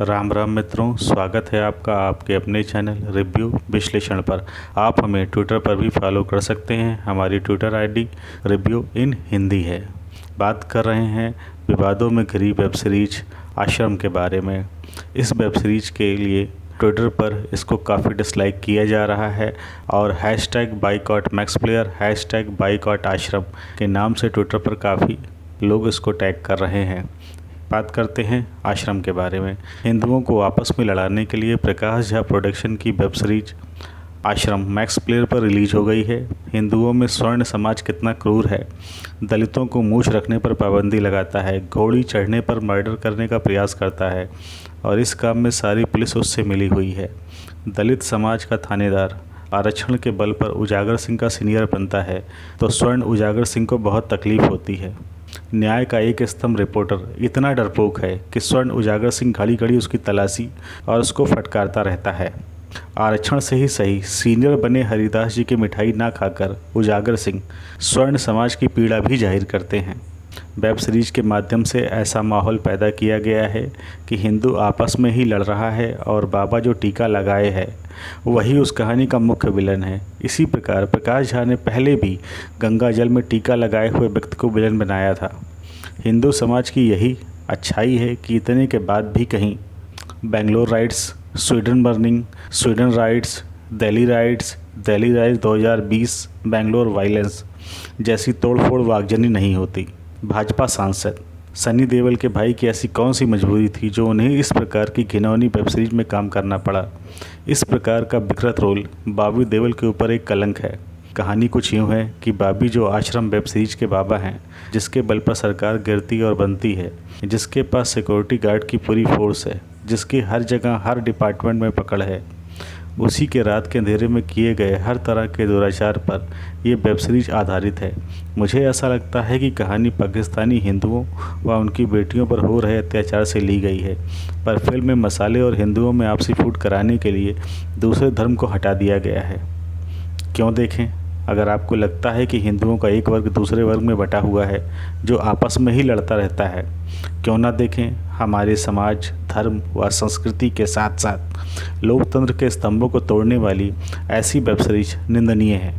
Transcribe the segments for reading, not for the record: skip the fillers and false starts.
राम राम मित्रों, स्वागत है आपका आपके अपने चैनल रिव्यू विश्लेषण पर। आप हमें ट्विटर पर भी फॉलो कर सकते हैं। हमारी ट्विटर आईडी रिव्यू इन हिंदी है। बात कर रहे हैं विवादों में घिरी वेब सीरीज आश्रम के बारे में। इस वेब सीरीज के लिए ट्विटर पर इसको काफ़ी डिसलाइक किया जा रहा है और #बाइकॉट मैक्स प्लेयर #बाइकॉट आश्रम के नाम से ट्विटर पर काफ़ी लोग इसको टैग कर रहे हैं। बात करते हैं आश्रम के बारे में। हिंदुओं को आपस में लड़ाने के लिए प्रकाश झा प्रोडक्शन की वेब सीरीज आश्रम मैक्स प्लेयर पर रिलीज हो गई है। हिंदुओं में स्वर्ण समाज कितना क्रूर है, दलितों को मूछ रखने पर पाबंदी लगाता है, घोड़ी चढ़ने पर मर्डर करने का प्रयास करता है और इस काम में सारी पुलिस उससे मिली हुई है। दलित समाज का थानेदार आरक्षण के बल पर उजागर सिंह का सीनियर बनता है तो स्वर्ण उजागर सिंह को बहुत तकलीफ होती है। न्याय का एक स्तंभ रिपोर्टर इतना डरपोक है कि स्वर्ण उजागर सिंह घड़ी घड़ी उसकी तलाशी और उसको फटकारता रहता है। आरक्षण से ही सही सीनियर बने हरिदास जी की मिठाई ना खाकर उजागर सिंह स्वर्ण समाज की पीड़ा भी जाहिर करते हैं। वेब सीरीज के माध्यम से ऐसा माहौल पैदा किया गया है कि हिंदू आपस में ही लड़ रहा है और बाबा जो टीका लगाए है वही उस कहानी का मुख्य विलन है। इसी प्रकार प्रकाश झा ने पहले भी गंगा जल में टीका लगाए हुए व्यक्ति को विलन बनाया था। हिंदू समाज की यही अच्छाई है कि इतने के बाद भी कहीं Bangalore rights, Sweden burning, Sweden rights, Delhi rights 2020, Bangalore violence जैसी तोड़फोड़ वागजनी नहीं होती। भाजपा सांसद सनी देओल के भाई की ऐसी कौन सी मजबूरी थी जो उन्हें इस प्रकार की घिनौनी वेब सीरीज में काम करना पड़ा। इस प्रकार का विकृत रोल बॉबी देओल के ऊपर एक कलंक है। कहानी कुछ यूँ है कि बॉबी जो आश्रम वेब सीरीज के बाबा हैं, जिसके बल पर सरकार गिरती और बनती है, जिसके पास सिक्योरिटी गार्ड की पूरी फोर्स है, जिसकी हर जगह हर डिपार्टमेंट में पकड़ है, उसी के रात के अंधेरे में किए गए हर तरह के दुराचार पर यह वेब सीरीज आधारित है। मुझे ऐसा लगता है कि कहानी पाकिस्तानी हिंदुओं व उनकी बेटियों पर हो रहे अत्याचार से ली गई है, पर फिल्म में मसाले और हिंदुओं में आपसी फूट कराने के लिए दूसरे धर्म को हटा दिया गया है। क्यों देखें? अगर आपको लगता है कि हिंदुओं का एक वर्ग दूसरे वर्ग में बटा हुआ है जो आपस में ही लड़ता रहता है, क्यों ना देखें हमारे समाज, धर्म व संस्कृति के साथ साथ लोकतंत्र के स्तंभों को तोड़ने वाली ऐसी वेब सीरीज निंदनीय है।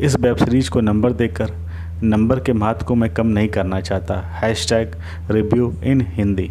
इस वेब सीरीज को नंबर देकर नंबर के महत्व को मैं कम नहीं करना चाहता। #रिव्यू इन हिंदी।